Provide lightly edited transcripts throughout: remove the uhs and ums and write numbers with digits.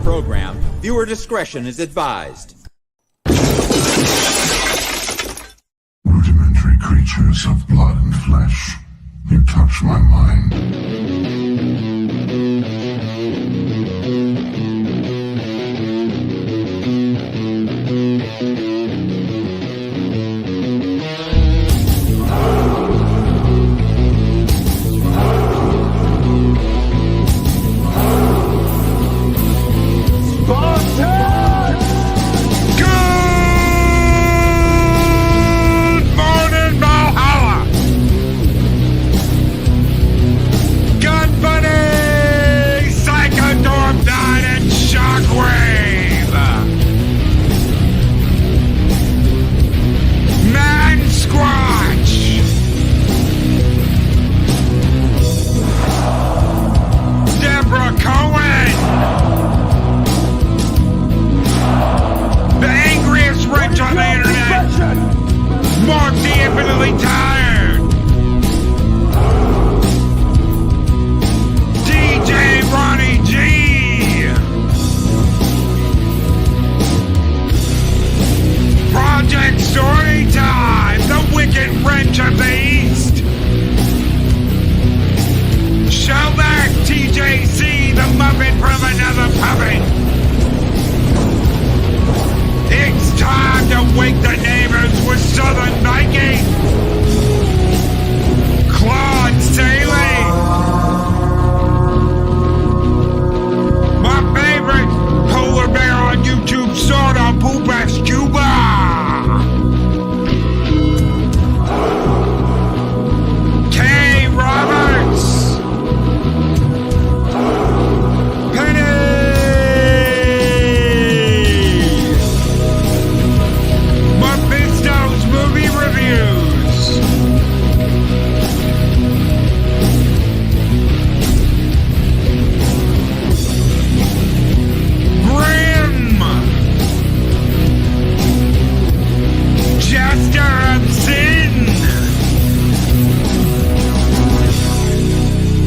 program. Viewer discretion is advised. Rudimentary creatures of blood and flesh, you touch my mind.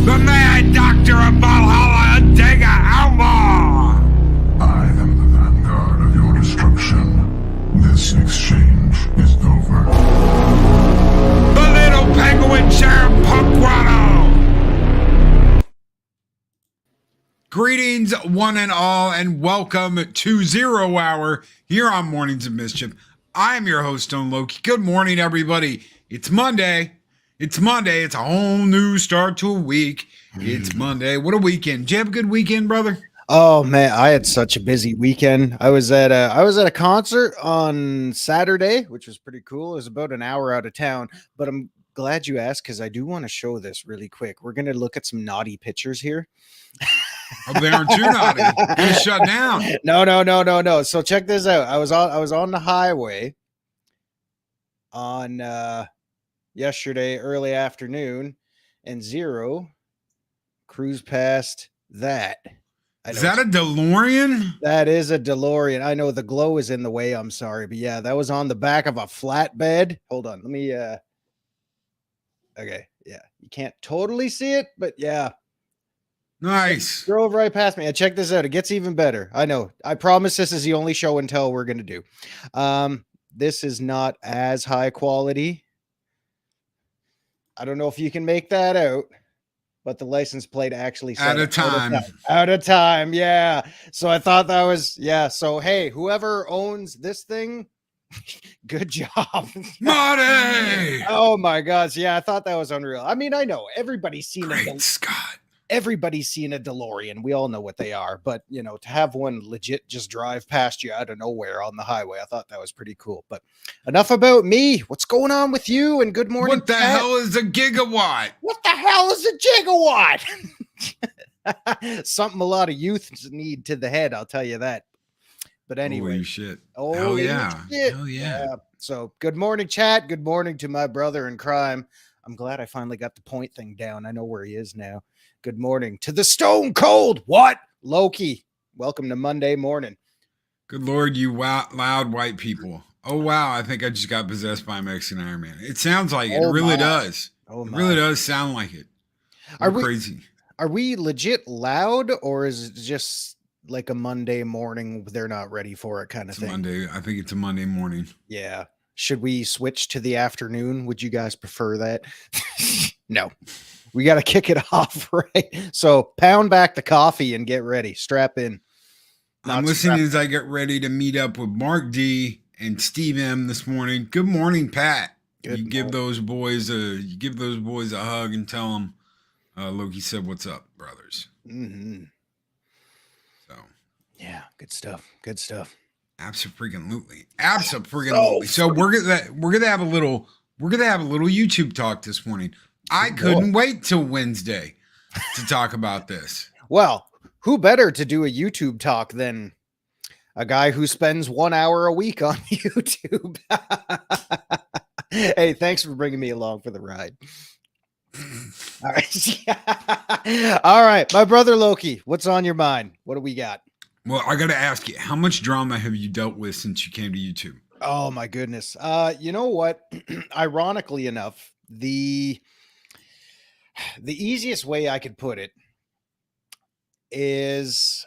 The Mad Doctor of Valhalla Outlaw! I am the vanguard of your destruction. This exchange is over. The Little Penguin Sheriff Pumpquano! Greetings, one and all, and welcome to Zero Hour here on Mornings of Mischief. I am your host, Loki. Good morning, everybody. It's Monday. It's Monday. It's a whole new start to a week. It's Monday. What a weekend. Did you have a good weekend, brother? Oh man, I had such a busy weekend. I was at a concert on Saturday, which was pretty cool. It was about an hour out of town, but I'm glad you asked because I do want to show this really quick. We're gonna look at some naughty pictures here. Oh, they aren't too naughty. You're shut down. No. So check this out. I was on the highway on yesterday early afternoon, and Zero cruised past that. Is that a DeLorean? That is a DeLorean. I know the glow is in the way. I'm sorry, but yeah, that was on the back of a flatbed. Hold on, let me. Okay, yeah, you can't totally see it, but yeah. Nice. Drove right past me. And check this out. It gets even better. I know. I promise this is the only show and tell we're gonna do. This is not as high quality. I don't know if you can make that out, but the license plate actually said out of time. Yeah. So I thought that was, yeah. So, hey, whoever owns this thing, good job. Marty! Oh my gosh. Yeah. I thought that was unreal. I mean, I know everybody's seen Great Scott. Everybody's seen a DeLorean. We all know what they are, but you know, to have one legit just drive past you out of nowhere on the highway, I thought that was pretty cool. But enough about me. What's going on with you? And good morning. What the hell is a gigawatt? What the hell is a gigawatt? Something a lot of youths need to the head, I'll tell you that. But anyway. Holy shit. Hell yeah. Hell yeah. So good morning, chat. Good morning to my brother in crime. I'm glad I finally got the point thing down. I know where he is now. Good morning to the stone cold. What? Loki. Welcome to Monday morning. Good Lord, you loud white people. Oh, wow. I think I just got possessed by a Mexican Iron Man. It sounds like it. It really does. Oh, it really does sound like it. Crazy. Are we legit loud or is it just like a Monday morning, they're not ready for it kind of It's a thing. Monday. I think it's a Monday morning. Yeah. Should we switch to the afternoon? Would you guys prefer that? No. We got to kick it off, right? So pound back the coffee and get ready. Strap in. I'm listening as I get ready to meet up with Mark D and Steve M this morning. Good morning, Pat. You give those boys a hug and tell them Loki said, "What's up, brothers?" Mm-hmm. So yeah, good stuff. Good stuff. Absolutely. So we're gonna have a little YouTube talk this morning. I couldn't wait till Wednesday to talk about this. Well, who better to do a YouTube talk than a guy who spends 1 hour a week on YouTube? Hey, thanks for bringing me along for the ride. All right. All right. My brother Loki, what's on your mind? What do we got? Well, I got to ask you, how much drama have you dealt with since you came to YouTube? Oh, my goodness. You know what? Ironically enough, the easiest way I could put it is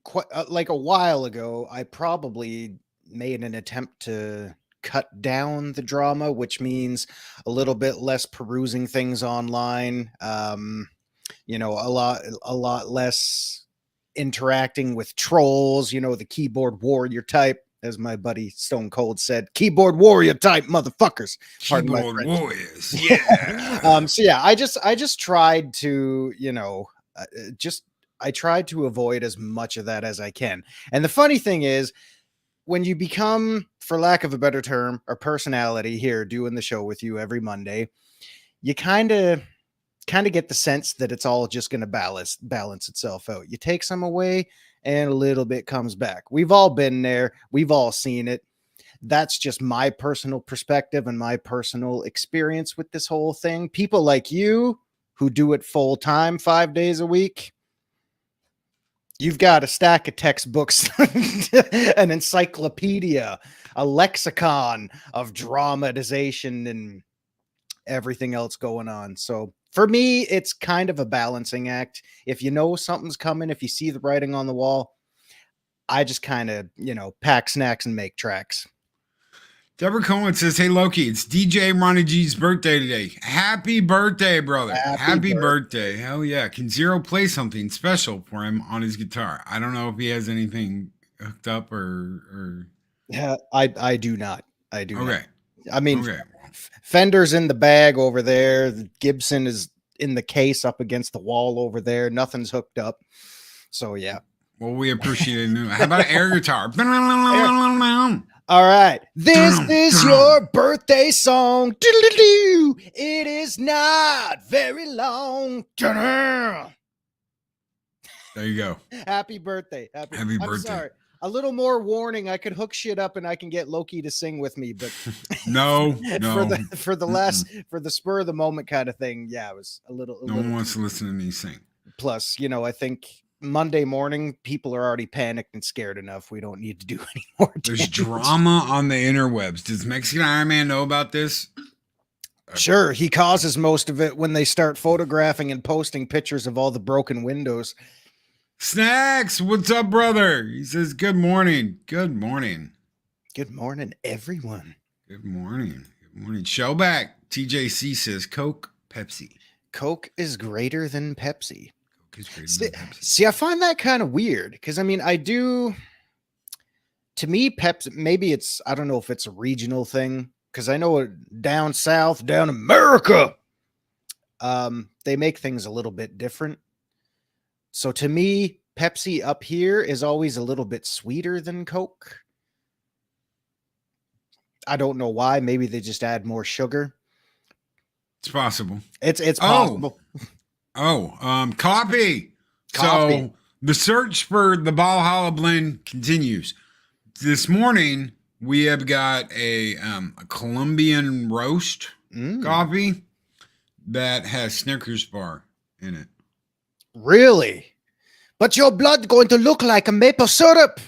quite like a while ago, I probably made an attempt to cut down the drama, which means a little bit less perusing things online. You know, a lot less interacting with trolls, you know, the keyboard warrior type, as my buddy Stone Cold said, keyboard warrior type motherfuckers. Keyboard warriors. Yeah. So yeah, I just tried to, you know, I tried to avoid as much of that as I can. And the funny thing is, when you become, for lack of a better term, a personality here doing the show with you every Monday, you kind of get the sense that it's all just going to balance itself out. You take some away and a little bit comes back. We've all been there. We've all seen it. That's just my personal perspective and my personal experience with this whole thing. People like you who do it full time, 5 days a week, you've got a stack of textbooks, an encyclopedia, a lexicon of dramatization and everything else going on. So for me, it's kind of a balancing act. If you know something's coming, if you see the writing on the wall, I just kind of, you know, pack snacks and make tracks. Deborah Cohen says, "Hey Loki, it's DJ Ronnie G's birthday today. Happy birthday, brother. Happy birthday. Hell yeah. Can Zero play something special for him on his guitar?" I don't know if he has anything hooked up or... Yeah, I do not. I do not. I mean, okay. Fender's in the bag over there. The Gibson is in the case up against the wall over there. Nothing's hooked up. So yeah. Well, we appreciate it. How about an air guitar? All right. This is your birthday song. It is not very long. There you go. Happy birthday. Happy birthday. I'm sorry. A little more warning. I could hook shit up and I can get Loki to sing with me, but no. for the spur of the moment kind of thing. Yeah, it was a little. No one wants to listen to me sing. Plus, you know, I think Monday morning, people are already panicked and scared enough. We don't need to do any more. There's drama on the interwebs. Does Mexican Iron Man know about this? Sure. He causes most of it when they start photographing and posting pictures of all the broken windows. Snacks, what's up, brother? He says, good morning. Good morning. Good morning, everyone. Good morning. Good morning. Shellback. TJC says, Coke, Pepsi. Coke is greater than Pepsi. See, I find that kind of weird because I mean, to me, Pepsi, maybe it's, I don't know if it's a regional thing because I know down south, down America, they make things a little bit different. So to me, Pepsi up here is always a little bit sweeter than Coke. I don't know why. Maybe they just add more sugar. It's possible. It's possible. Copy. So the search for the Valhalla blend continues. This morning we have got a Colombian roast coffee that has Snickers bar in it. Really? But your blood going to look like a maple syrup.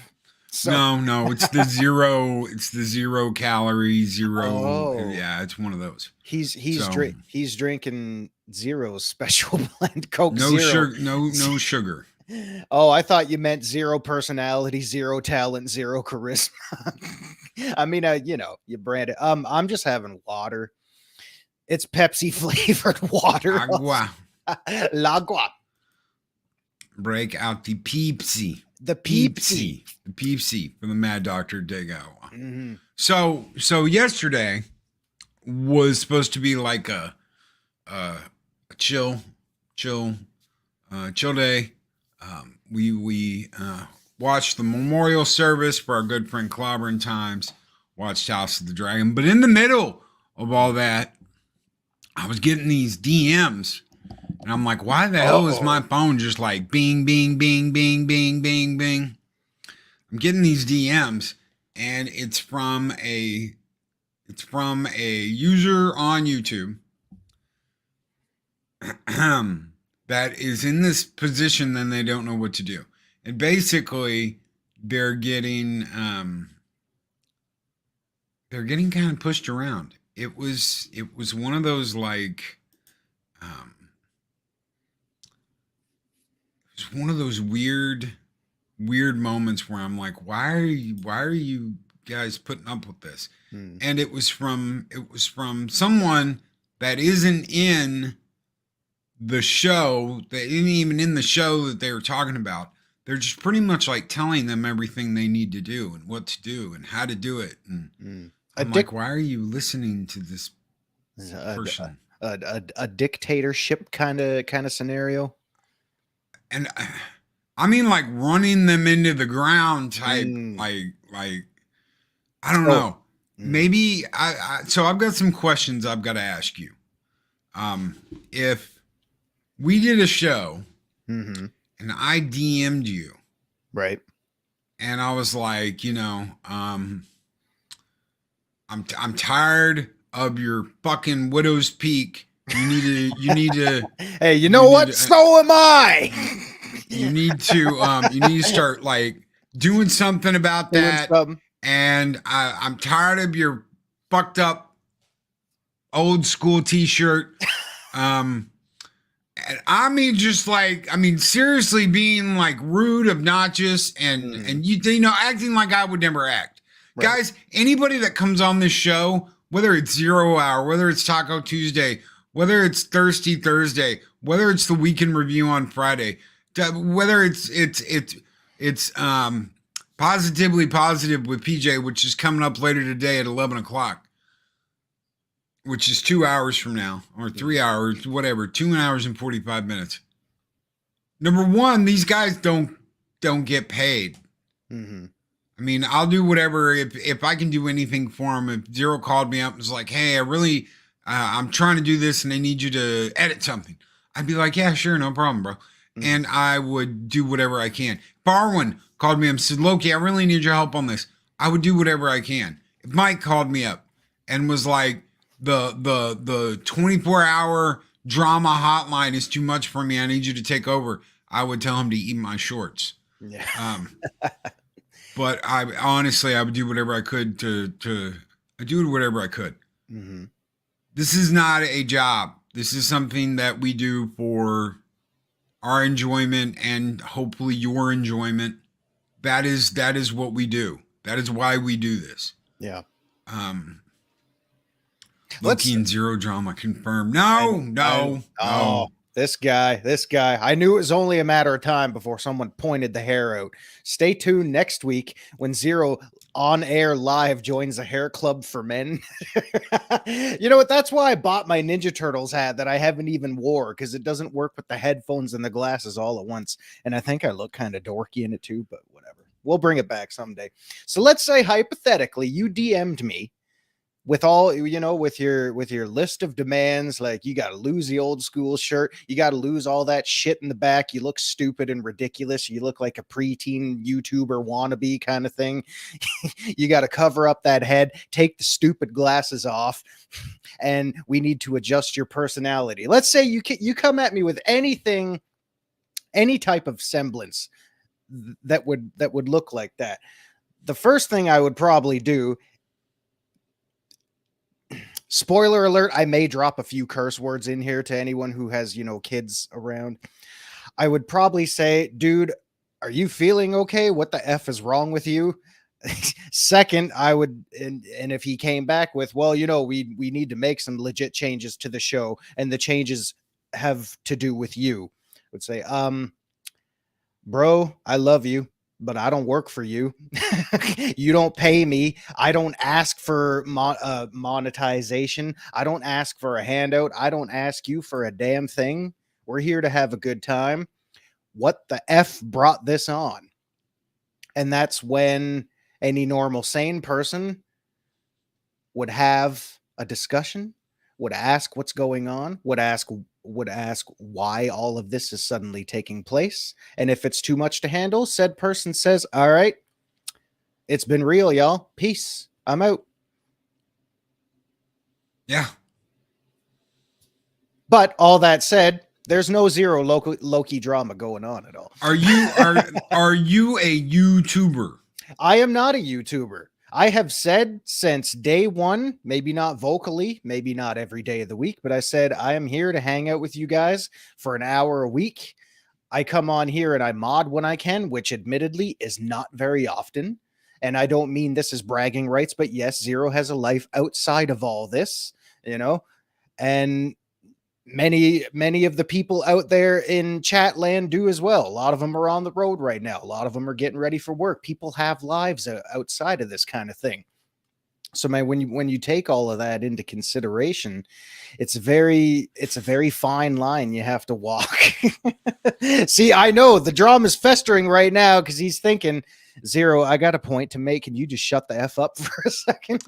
So. No, it's the zero. It's the 0 calorie, zero. Oh. Yeah, it's one of those. He's drinking Zero's special blend Coke. No Zero. sugar. No sugar. Oh, I thought you meant zero personality, zero talent, zero charisma. I mean, you brand it. I'm just having water. It's Pepsi flavored water. Agua. L'agua. Break out the Pepsi. The Pepsi. The Pepsi from the Mad Doctor Dago. Mhm. So yesterday was supposed to be like a chill day. We watched the memorial service for our good friend Clobbering Times, watched House of the Dragon, but in the middle of all that, I was getting these DMs, and I'm like, why the hell is my phone just like bing, bing, bing, bing, bing, bing, bing? I'm getting these DMs, and it's from a user on YouTube that is in this position, then they don't know what to do. And basically they're getting kind of pushed around. It was one of those like it's one of those weird moments where I'm like, why are you guys putting up with this? And it was from someone that isn't in the show, that isn't even in the show that they were talking about. They're just pretty much like telling them everything they need to do and what to do and how to do it. And I'm like, why are you listening to this person? A dictatorship kind of scenario. And I mean, like running them into the ground type, like I don't know. Maybe so I've got some questions I've got to ask you. If we did a show and I DM'd you, right? And I was like, I'm tired of your fucking widow's peak. You need to. Hey, you know what? So am I. You need to start like doing something about that. And I'm tired of your fucked up old school t-shirt. And I mean, just like, seriously being like rude, obnoxious, and you know, acting like I would never act. Right. Guys, anybody that comes on this show, whether it's Zero Hour, whether it's Taco Tuesday, whether it's Thirsty Thursday, whether it's the Weekend Review on Friday, whether it's Positively Positive with PJ, which is coming up later today at 11 o'clock, which is 2 hours from now, or 3 hours, whatever, 2 hours and 45 minutes. Number one, these guys don't get paid. I mean, I'll do whatever, if I can do anything for them. If Zero called me up and was like, hey, I'm trying to do this and I need you to edit something, I'd be like, yeah, sure, no problem, bro. And I would do whatever I can. Barwin called me up and said, Loki, I really need your help on this. I would do whatever I can. If Mike called me up and was like, the 24-hour drama hotline is too much for me, I need you to take over, I would tell him to eat my shorts. Yeah. But I would do whatever I could I do whatever I could. This is not a job. This is something that we do for our enjoyment and hopefully your enjoyment. That is what we do. That is why we do this. Yeah. Loki and Zero Drama confirmed. No. This guy. I knew it was only a matter of time before someone pointed the hair out. Stay tuned next week when Zero on air live joins the hair club for men. You know what? That's why I bought my Ninja Turtles hat that I haven't even wore, because it doesn't work with the headphones and the glasses all at once. And I think I look kind of dorky in it too, but whatever. We'll bring it back someday. So let's say hypothetically you DM'd me with all, with your list of demands, like you got to lose the old school shirt, you got to lose all that shit in the back, you look stupid and ridiculous, you look like a preteen YouTuber wannabe kind of thing, you got to cover up that head, take the stupid glasses off, and we need to adjust your personality. Let's say you come at me with anything, any type of semblance that would look like that. The first thing I would probably do, spoiler alert, I may drop a few curse words in here to anyone who has, kids around. I would probably say, dude, are you feeling okay? What the F is wrong with you? Second, I would, and if he came back with, well, we need to make some legit changes to the show, and the changes have to do with you, I would say, bro, I love you, but I don't work for you. You don't pay me. I don't ask for monetization. I don't ask for a handout. I don't ask you for a damn thing. We're here to have a good time. What the F brought this on? And that's when any normal, sane person would have a discussion, would ask what's going on, would ask why all of this is suddenly taking place. And if it's too much to handle, said person says, all right, it's been real, y'all. Peace. I'm out. Yeah. But all that said, there's no Zero Loki drama going on at all. Are you a YouTuber? I am not a YouTuber. I have said since day one, maybe not vocally, maybe not every day of the week, but I said I am here to hang out with you guys for an hour a week. I come on here and I mod when I can, which admittedly is not very often. And I don't mean this as bragging rights, but yes, Zero has a life outside of all this, and many of the people out there in chat land do as well. A lot of them are on the road right now. A lot of them are getting ready for work. People have lives outside of this kind of thing. So man, when you take all of that into consideration, it's a very fine line you have to walk. See, I know the drama's festering right now because he's thinking, Zero, I got a point to make. Can you just shut the F up for a second?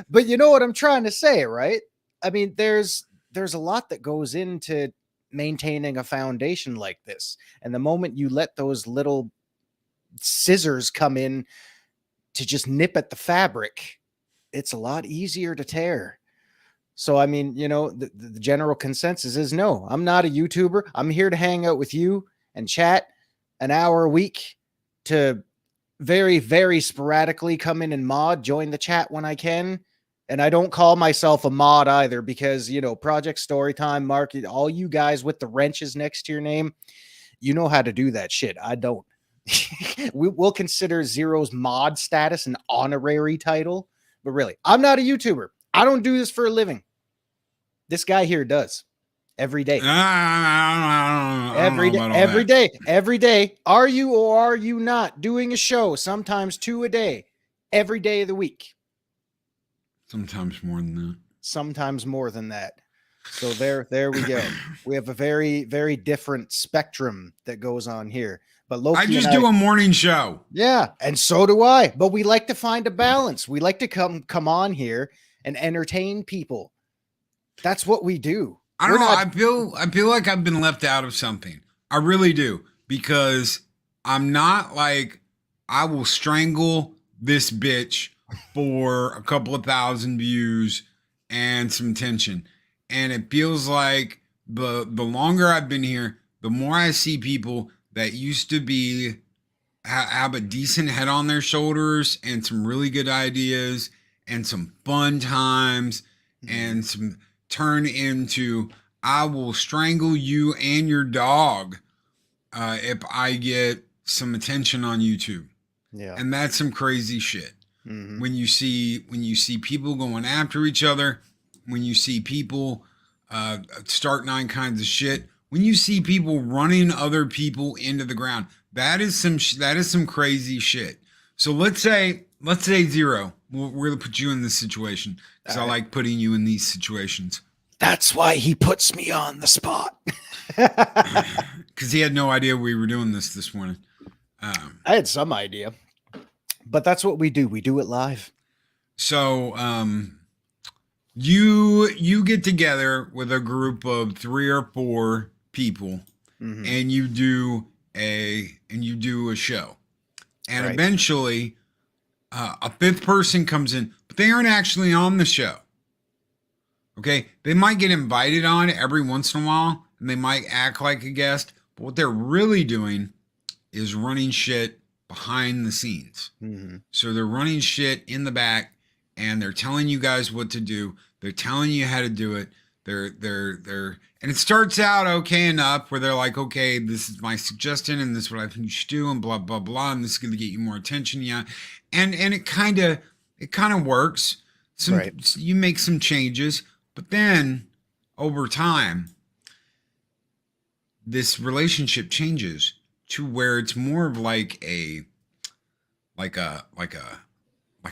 But you know what I'm trying to say, right? I mean, there's a lot that goes into maintaining a foundation like this. And the moment you let those little scissors come in to just nip at the fabric, it's a lot easier to tear. So, I mean, the general consensus is no, I'm not a YouTuber. I'm here to hang out with you and chat an hour a week, to very, very sporadically come in and join the chat when I can. And I don't call myself a mod either because, Project Storytime, Mark, all you guys with the wrenches next to your name, you know how to do that shit. I don't. We'll consider Zero's mod status an honorary title. But really, I'm not a YouTuber. I don't do this for a living. This guy here does. Every day. Every day. Are you or are you not doing a show? Sometimes 2 a day. Every day of the week. Sometimes more than that. Sometimes more than that. So there we go. We have a very, very different spectrum that goes on here. But Loki, I just do a morning show. Yeah, and so do I. But we like to find a balance. We like to come on here and entertain people. That's what we do. I don't know. I feel like I've been left out of something. I really do, because I'm not like, I will strangle this bitch for a couple of thousand views and some tension. And it feels like the longer I've been here, the more I see people that used to be have a decent head on their shoulders and some really good ideas and some fun times and some turn into, I will strangle you and your dog if I get some attention on YouTube. Yeah. And that's some crazy shit. Mm-hmm. When you see people going after each other, when you see people start 9 kinds of shit, when you see people running other people into the ground, that is some crazy shit. So let's say Zero, we're gonna put you in this situation because I like putting you in these situations. That's why he puts me on the spot. Because he had no idea we were doing this morning. I had some idea, but that's what we do. We do it live. So you get together with a group of 3 or 4 people, and you do a show, and eventually a 5th person comes in, but they aren't actually on the show. Okay, they might get invited on every once in a while, and they might act like a guest, but what they're really doing is running shit behind the scenes. So they're running shit in the back, and they're telling you guys what to do. They're telling you how to do it. and it starts out okay enough where they're like, okay, this is my suggestion and this is what I think you should do and blah, blah, blah. And this is going to get you more attention. Yeah. And it kind of works. You make some changes, but then over time, this relationship changes to where it's more of like a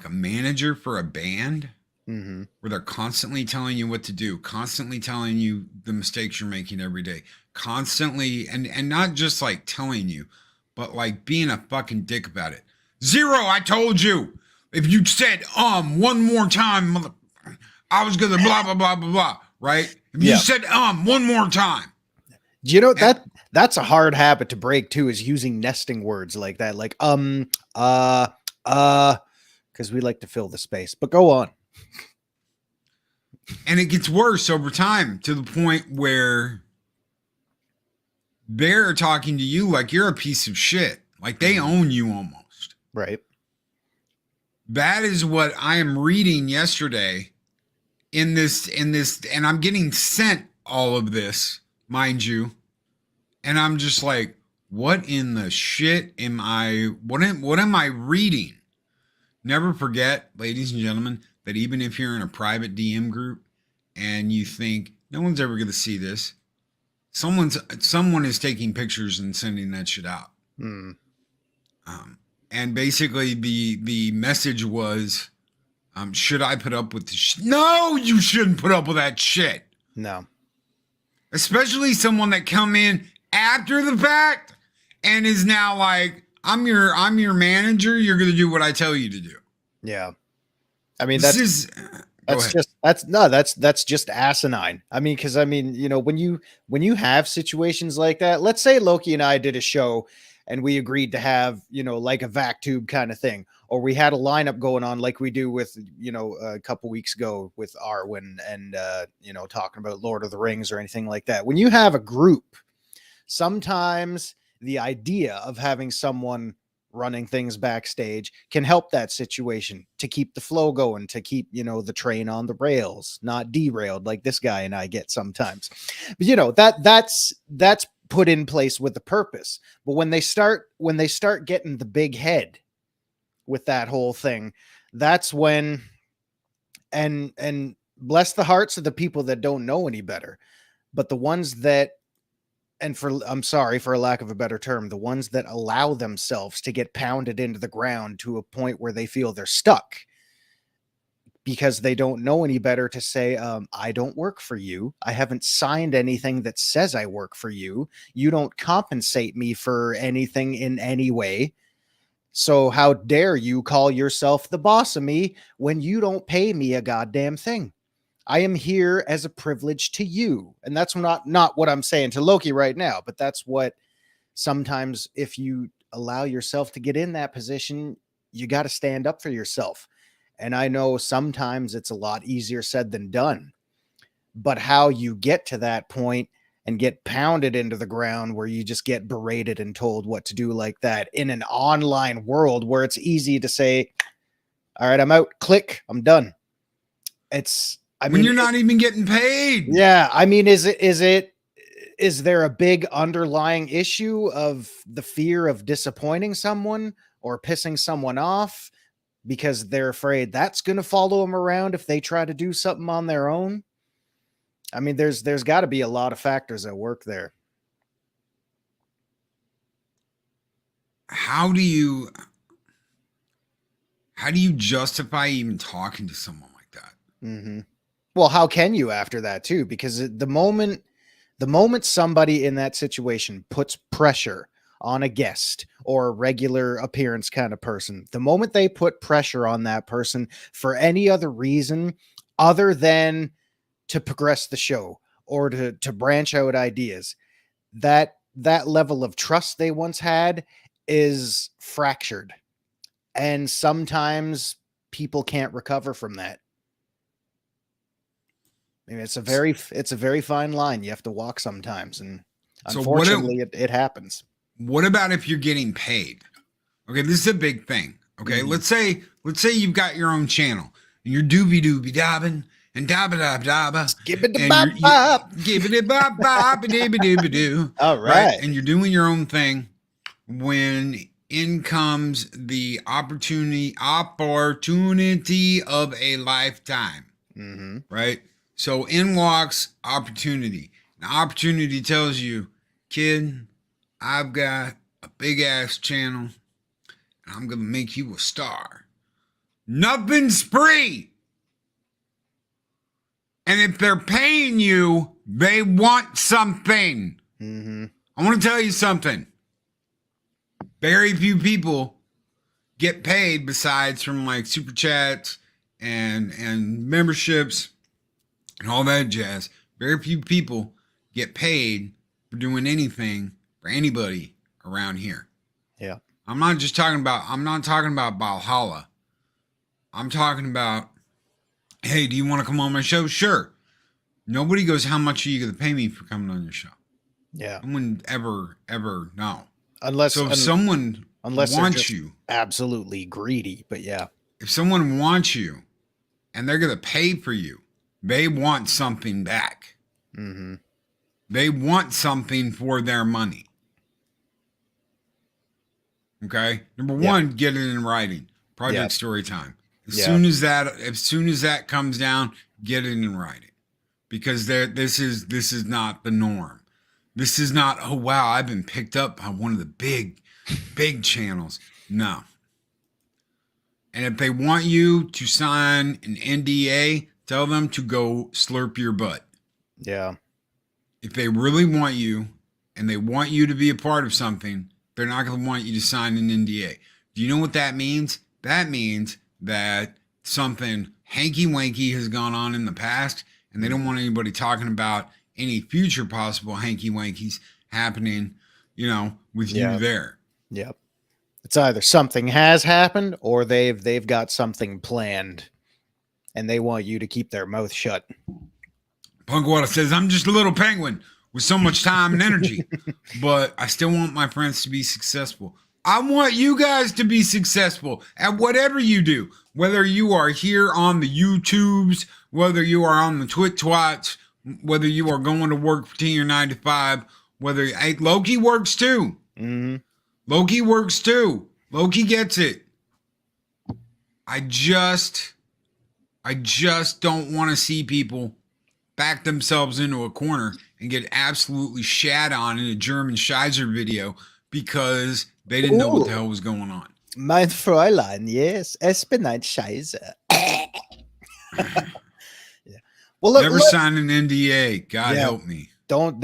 manager for a band. Mm-hmm. Where they're constantly telling you what to do, constantly telling you the mistakes you're making every day, constantly, and not just like telling you, but like being a fucking dick about it. Zero, I told you, if you said one more time, I was gonna blah blah blah blah blah, right? If you said one more time. You know, that's a hard habit to break too, is using nesting words like that, like because we like to fill the space. But go on. And it gets worse over time to the point where they're talking to you like you're a piece of shit. Like they own you almost. Right. That is what I am reading yesterday in this, and I'm getting sent all of this, mind you. And I'm just like, what in the shit what am I reading? Never forget, ladies and gentlemen, that even if you're in a private DM group and you think no one's ever going to see this, someone is taking pictures and sending that shit out. And basically the message was, should I put up with this? No, you shouldn't put up with that shit. No. Especially someone that come in after the fact and is now like, I'm your manager. You're going to do what I tell you to do. Yeah. I mean, that's just asinine. I mean, because you know, when you have situations like that, let's say Loki and I did a show and we agreed to have, you know, like a vac tube kind of thing, or we had a lineup going on like we do with, you know, a couple weeks ago with Arwen and you know, talking about Lord of the Rings or anything like that. When you have a group, sometimes the idea of having someone running things backstage can help that situation to keep the flow going, to keep, you know, the train on the rails, not derailed like this guy and I get sometimes. But you know, that's put in place with a purpose. But when they start getting the big head with that whole thing, that's when, and bless the hearts of the people that don't know any better, but the ones that, and I'm sorry for a lack of a better term, the ones that allow themselves to get pounded into the ground to a point where they feel they're stuck because they don't know any better to say, I don't work for you. I haven't signed anything that says I work for you. You don't compensate me for anything in any way. So how dare you call yourself the boss of me when you don't pay me a goddamn thing? I am here as a privilege to you. And that's not what I'm saying to Loki right now, but that's what sometimes if you allow yourself to get in that position, you got to stand up for yourself. And I know sometimes it's a lot easier said than done, but how you get to that point and get pounded into the ground where you just get berated and told what to do like that in an online world where it's easy to say, all right, I'm out, click, I'm done. When you're not even getting paid. Yeah. I mean, is there a big underlying issue of the fear of disappointing someone or pissing someone off because they're afraid that's going to follow them around if they try to do something on their own? I mean, there's got to be a lot of factors at work there. How do you justify even talking to someone like that? Mm-hmm. Well, how can you after that too? Because the moment somebody in that situation puts pressure on a guest or a regular appearance kind of person, the moment they put pressure on that person for any other reason other than to progress the show or to branch out ideas, that level of trust they once had is fractured. And sometimes people can't recover from that. I mean, it's a very fine line you have to walk sometimes, and unfortunately, it happens. What about if you're getting paid? Okay, this is a big thing. Okay, let's say you've got your own channel and you're doobie doobie dabbing and dabba dabba dabba. Give it the And bop bop. give it a bop bop and dibba dibba doo. All right. And you're doing your own thing. When in comes the opportunity of a lifetime. Mm-hmm. Right? So in walks opportunity. Now, opportunity tells you, kid, I've got a big ass channel and I'm going to make you a star. Nothing's free. And if they're paying you, they want something. Mm-hmm. I want to tell you something. Very few people get paid besides from like super chats and memberships and all that jazz. Very few people get paid for doing anything for anybody around here. Yeah. I'm not talking about Valhalla. I'm talking about, hey, do you want to come on my show? Sure. Nobody goes, how much are you going to pay me for coming on your show? Yeah. No one ever know. Unless So if someone wants you, absolutely greedy, but yeah. if someone wants you and they're going to pay for you, they want something back. Mm-hmm. They want something for their money. Okay. Number one, get it in writing. Project story time. As soon as that comes down, get it in writing, because this is not the norm. This is not, oh wow, I've been picked up by one of the big channels. No. And if they want you to sign an NDA, tell them to go slurp your butt. Yeah. If they really want you and they want you to be a part of something, they're not going to want you to sign an NDA. Do you know what that means? That means that something hanky-wanky has gone on in the past, and they don't want anybody talking about any future possible hanky-wankies happening, with you there. Yep. It's either something has happened or they've got something planned, and they want you to keep their mouth shut. Punkwater says, I'm just a little penguin with so much time and energy, but I still want my friends to be successful. I want you guys to be successful at whatever you do, whether you are here on the YouTubes, whether you are on the Twitch, whether you are going to work for 10 or 9 to 5, hey, Loki works too. Mm-hmm. Loki works too. Loki gets it. I just don't want to see people back themselves into a corner and get absolutely shat on in a German Scheiser video because they didn't know what the hell was going on. Mein Fräulein, yes. Es bin ein Scheiße. Yeah. Well, look, never sign an NDA. God help me. Don't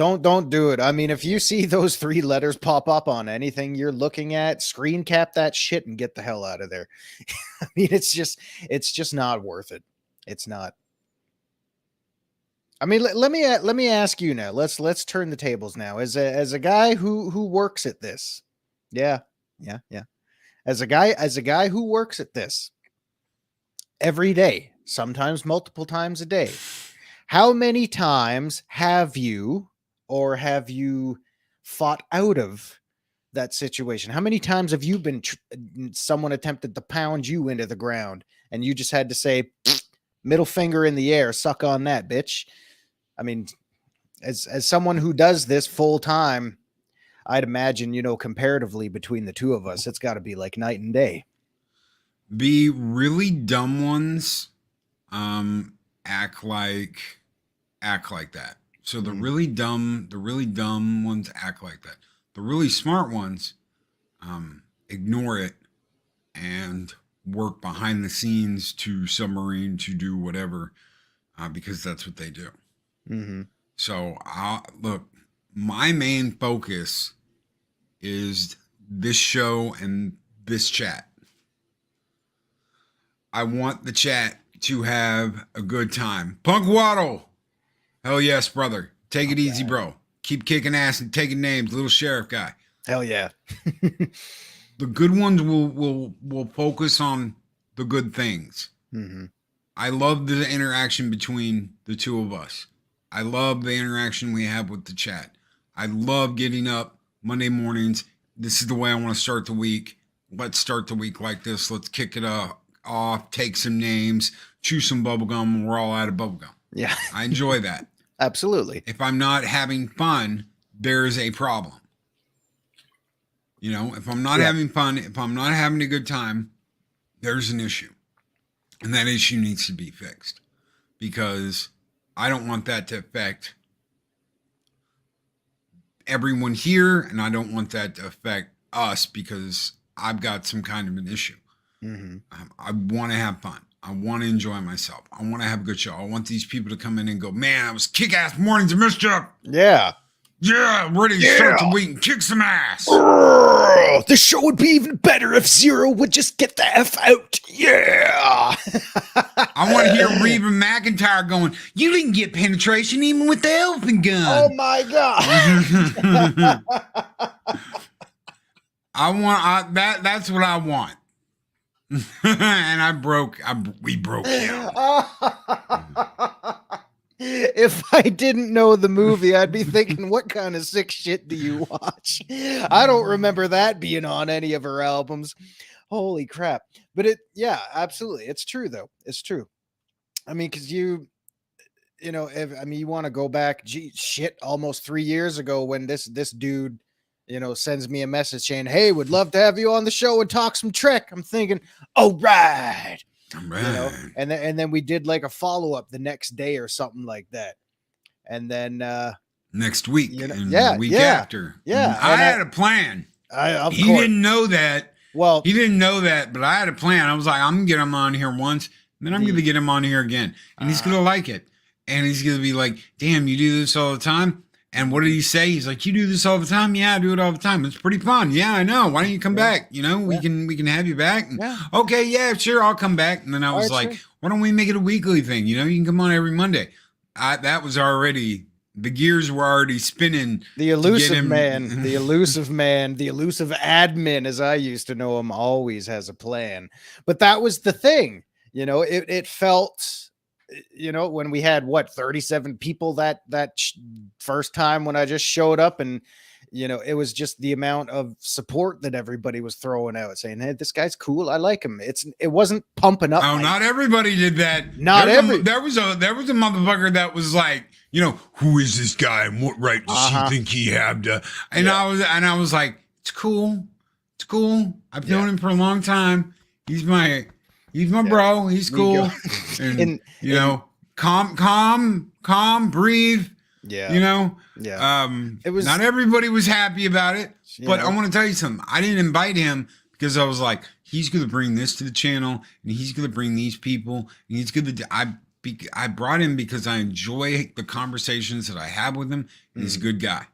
do it. I mean, if you see those 3 letters pop up on anything you're looking at, screen cap that shit and get the hell out of there. I mean, it's just not worth it. It's not. I mean, let me ask you now. Let's turn the tables now. As a guy who works at this, yeah. As a guy who works at this every day, sometimes multiple times a day, how many times have you fought out of that situation? How many times have you been someone attempted to pound you into the ground and you just had to say, middle finger in the air, suck on that, bitch? I mean, as someone who does this full time, I'd imagine, comparatively between the two of us, it's got to be like night and day. The really dumb ones act like that. So the really dumb ones act like that. The really smart ones ignore it and work behind the scenes to submarine, to do whatever, because that's what they do. Mm-hmm. So look, my main focus is this show and this chat. I want the chat to have a good time. Punk Waddle. Hell yes, brother. Take it easy, bro. Keep kicking ass and taking names, little sheriff guy. Hell yeah. The good ones will focus on the good things. Mm-hmm. I love the interaction between the two of us. I love the interaction we have with the chat. I love getting up Monday mornings. This is the way I want to start the week. Let's start the week like this. Let's kick it off off, take some names, chew some bubble gum, and we're all out of bubble gum. Yeah. I enjoy that. Absolutely. If I'm not having fun, there's a problem. You know, if I'm not having fun, if I'm not having a good time, there's an issue. And that issue needs to be fixed, because I don't want that to affect everyone here, and I don't want that to affect us because I've got some kind of an issue. Mm-hmm. I want to have fun. I want to enjoy myself. I want to have a good show. I want these people to come in and go, man, I was kick-ass Mornings of Mischief. Yeah. Yeah, ready to start the week and kick some ass. The show would be even better if Zero would just get the F out. Yeah. I want to hear Reba McEntire going, you didn't get penetration even with the elfin gun. Oh my God. That's what I want. And we broke him. If I didn't know the movie, I'd be thinking, what kind of sick shit do you watch? I don't remember that being on any of her albums. Holy crap. But absolutely. It's true though. It's true. I mean, cause you want to go back, almost 3 years ago when this dude, sends me a message saying, hey, would love to have you on the show and talk some Trek. I'm thinking, all right. And then we did like a follow-up the next day or something like that. And then next week, the week after. Yeah. I had a plan. He didn't know that. Well, he didn't know that, but I had a plan. I was like, I'm gonna get him on here once, and then I'm gonna get him on here again. And he's gonna like it. And he's gonna be like, damn, you do this all the time? And what did he say? He's like, you do this all the time? Yeah, I do it all the time. It's pretty fun. Yeah, I know. Why don't you come back? We can have you back. And, okay, yeah, sure, I'll come back. And then I was like, why don't we make it a weekly thing? You can come on every Monday. That was already, the gears were already spinning. The elusive man, the elusive admin, as I used to know him, always has a plan. But that was the thing. It felt, when we had 37 people that first time when I just showed up, and it was just the amount of support that everybody was throwing out, saying, hey, this guy's cool, I like him. It wasn't pumping up. Oh, not everybody did that. There was a motherfucker that was like, who is this guy and what right does he think he had to? And I was like, it's cool. I've known him for a long time. He's my bro. He's cool. And calm, breathe. Yeah. It was not everybody was happy about it, but I want to tell you something. I didn't invite him because I was like, he's going to bring this to the channel, and he's going to bring these people, and he's going to. I brought him because I enjoy the conversations that I have with him, and he's a good guy.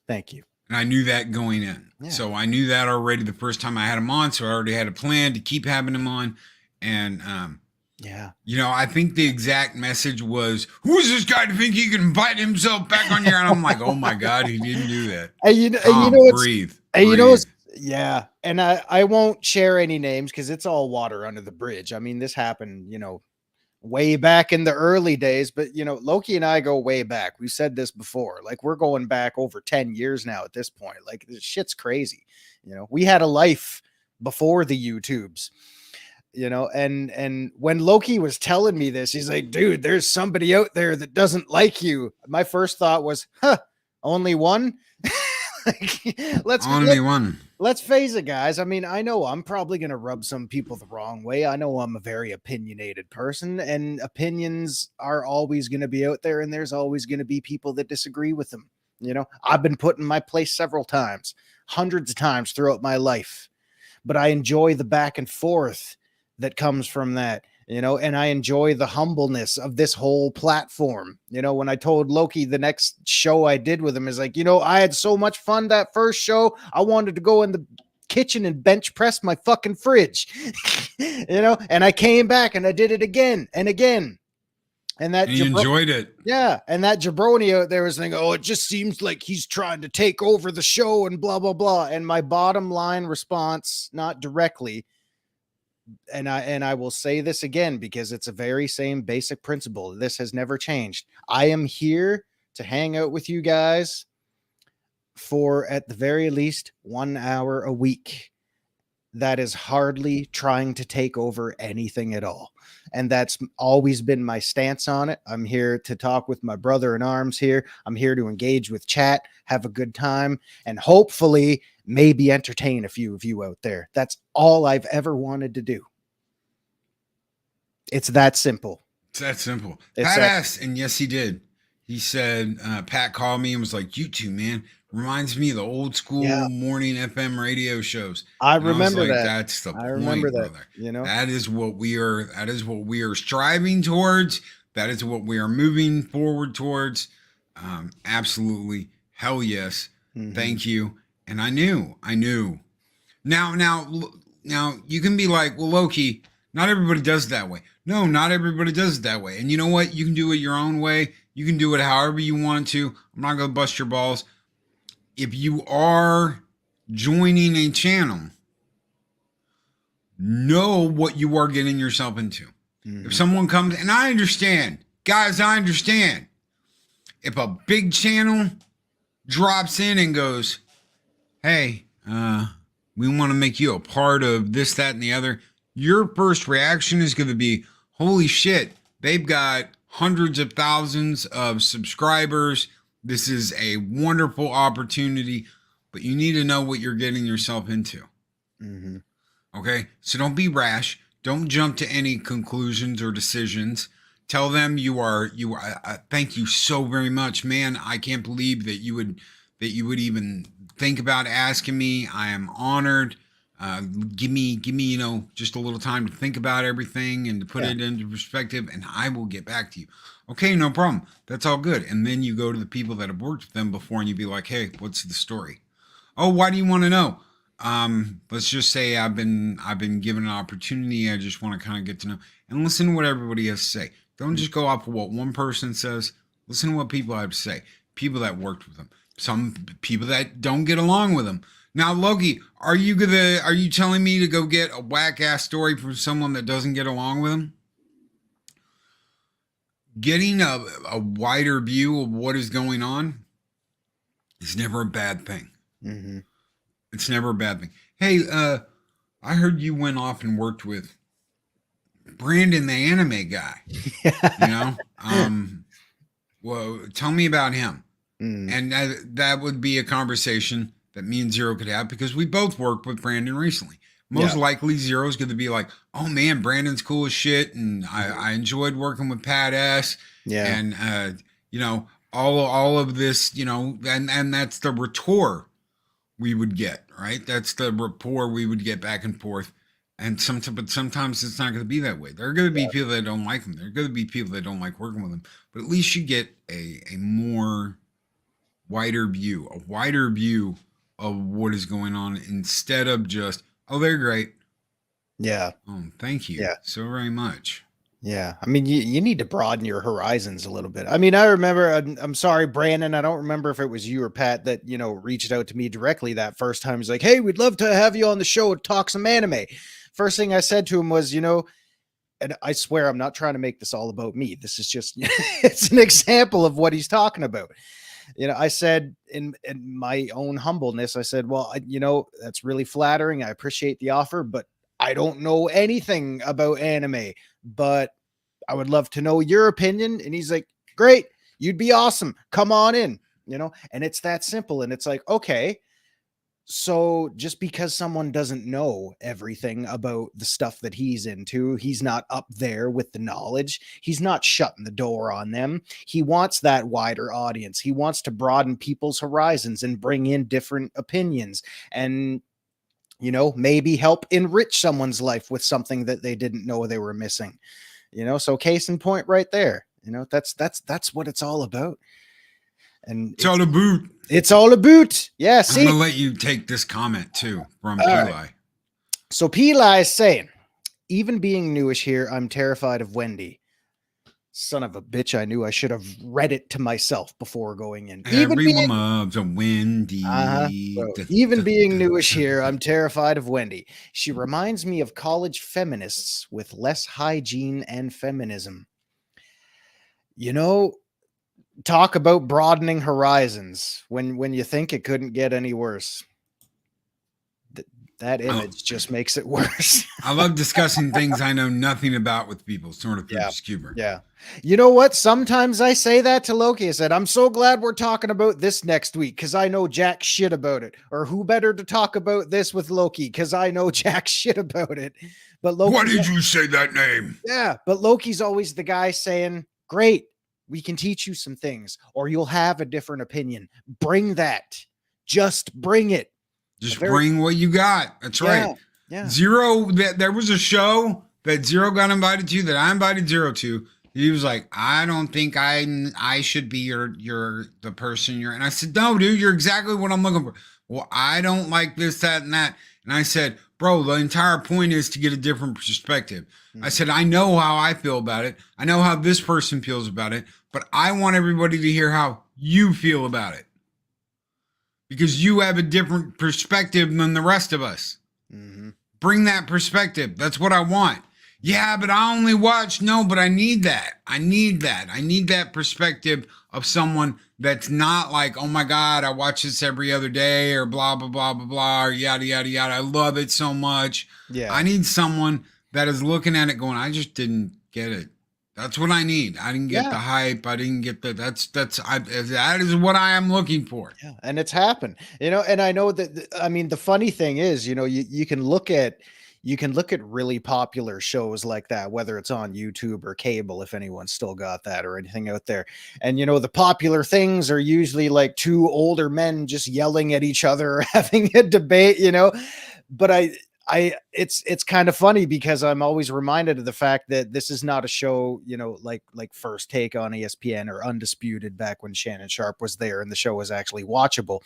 Thank you. And I knew that going in. Yeah. So I knew that already the first time I had him on. So I already had a plan to keep having him on. And, I think the exact message was, who is this guy to think he can invite himself back on here? And I'm like, oh my God, he didn't do that. Breathe. And I won't share any names because it's all water under the bridge. I mean, this happened, way back in the early days, but Loki and I go way back. We've said this before, like we're going back over 10 years now at this point. Like this shit's crazy. We had a life before the YouTubes, and when Loki was telling me this, he's like, dude, there's somebody out there that doesn't like you. My first thought was, only one? Let's face it, guys. I mean, I know I'm probably going to rub some people the wrong way. I know I'm a very opinionated person, and opinions are always going to be out there, and there's always going to be people that disagree with them. I've been put in my place several times, hundreds of times throughout my life, but I enjoy the back and forth that comes from that. And I enjoy the humbleness of this whole platform. When I told Loki the next show I did with him is like, I had so much fun that first show. I wanted to go in the kitchen and bench press my fucking fridge, and I came back and I did it again and again. And you enjoyed it. Yeah. And that jabroni out there was thinking, oh, it just seems like he's trying to take over the show and blah, blah, blah. And my bottom line response, not directly, and I will say this again because it's a very same basic principle. This has never changed. I am here to hang out with you guys for at the very least 1 hour a week. that is hardly trying to take over anything at all. And that's always been my stance on it. I'm here to talk with my brother in arms here. I'm here to engage with chat, have a good time, and hopefully maybe entertain a few of you out there. That's all I've ever wanted to do. It's that simple. It's that simple. It's Pat that- asked, and yes, he did. He said, Pat called me and was like, "You two, man, reminds me of the old school morning FM radio shows." I And was remember like, that. That's the I point, remember that, brother. you know? That is what we are. That is what we are striving towards. That is what we are moving forward towards. Absolutely, hell yes. Mhm. Thank you. And I knew. Now, you can be like, well, Loki, not everybody does it that way. No, not everybody does it that way. And you know what? You can do it your own way. You can do it however you want to. I'm not going to bust your balls. If you are joining a channel, know what you are getting yourself into. Mhm. If someone comes, and I understand, guys, I understand. If a big channel drops in and goes, hey, we want to make you a part of this, that, and the other, your first reaction is going to be, holy shit, they've got hundreds of thousands of subscribers. This is a wonderful opportunity, but you need to know what you're getting yourself into. Mhm. Okay? So don't be rash. Don't jump to any conclusions or decisions. Tell them you are thank you so very much, man. I can't believe that you would even think about asking me. I am honored. Give me, just a little time to think about everything and to put it into perspective, and I will get back to you. Okay, no problem. That's all good. And then you go to the people that have worked with them before and you be like, hey, what's the story? Oh, why do you want to know? Let's just say I've been given an opportunity. I just want to kind of get to know and listen to what everybody has to say. Don't just go off of what one person says. Listen to what people have to say. People that worked with them. Some people that don't get along with them. Now, Loki, are you telling me to go get a whack ass story from someone that doesn't get along with them? Getting a wider view of what is going on is never a bad thing. Mm-hmm. It's never a bad thing. Hey, I heard you went off and worked with Brandon, the anime guy. You know, well, tell me about him. And that would be a conversation that me and Zero could have because we both worked with Brandon recently. Most likely Zero's going to be like, oh man, Brandon's cool as shit. And I enjoyed working with Pat S. Yeah. And, all of this, and that's the retort we would get, right? That's the rapport we would get back and forth. And sometimes it's not going to be that way. There are going to be people that don't like them. There are going to be people that don't like working with them. But at least you get a more wider view of what is going on instead of just, oh, they're great. Yeah. Oh, thank you so very much. Yeah. I mean, you need to broaden your horizons a little bit. I mean, I remember, I'm sorry, Brandon, I don't remember if it was you or Pat that, reached out to me directly that first time. He's like, hey, we'd love to have you on the show and talk some anime. First thing I said to him was, and I swear I'm not trying to make this all about me. This is just, it's an example of what he's talking about. I said in my own humbleness, I said, well, that's really flattering. I appreciate the offer, but I don't know anything about anime, but I would love to know your opinion. And he's like, great, you'd be awesome. Come on in, and it's that simple. And it's like, okay, so just because someone doesn't know everything about the stuff that he's into, he's not up there with the knowledge. He's not shutting the door on them. He wants that wider audience. He wants to broaden people's horizons and bring in different opinions and, maybe help enrich someone's life with something that they didn't know they were missing. So case in point right there, that's what it's all about. And it's all about. It's all about. Yeah. See, I'm gonna let you take this comment too from Peli. Right. So Peli is saying, even being newish here, I'm terrified of Wendy. Son of a bitch! I knew I should have read it to myself before going in. Everyone loves a Wendy. Even being newish here, I'm terrified of Wendy. She reminds me of college feminists with less hygiene and feminism. Talk about broadening horizons when you think it couldn't get any worse. That image just makes it worse. I love discussing things I know nothing about with people, sort of Yeah. scuba. Yeah. You know what? Sometimes I say that to Loki. I said, I'm so glad we're talking about this next week because I know jack shit about it. Or who better to talk about this with Loki because I know jack shit about it. But Loki. Why did you say that name? Yeah. But Loki's always the guy saying, great, we can teach you some things, or you'll have a different opinion. Bring that. Just bring it. Just bring what you got. That's right. Yeah. Zero, there was a show that Zero got invited to that I invited Zero to. He was like, I don't think I should be the person you're. And I said, no, dude, you're exactly what I'm looking for. Well, I don't like this, that, and that. And I said, bro, the entire point is to get a different perspective. I said, I know how I feel about it. I know how this person feels about it, but I want everybody to hear how you feel about it. Because you have a different perspective than the rest of us. Mm-hmm. Bring that perspective. That's what I want. Yeah, but I only watch. No, but I need that. I need that perspective of someone that's not like, oh my God, I watch this every other day or blah, blah, blah, blah, blah, or yada, yada, yada. I love it so much. Yeah. I need someone that is looking at it going, I just didn't get it. That's what I need. I didn't get the hype. I didn't get that is what I am looking for. Yeah. And it's happened, and I know that, I mean, the funny thing is, you can look at really popular shows like that, whether it's on YouTube or cable, if anyone's still got that or anything out there. And, the popular things are usually like two older men just yelling at each other, or having a debate, but it's kind of funny because I'm always reminded of the fact that this is not a show, like First Take on ESPN or Undisputed back when Shannon Sharp was there and the show was actually watchable.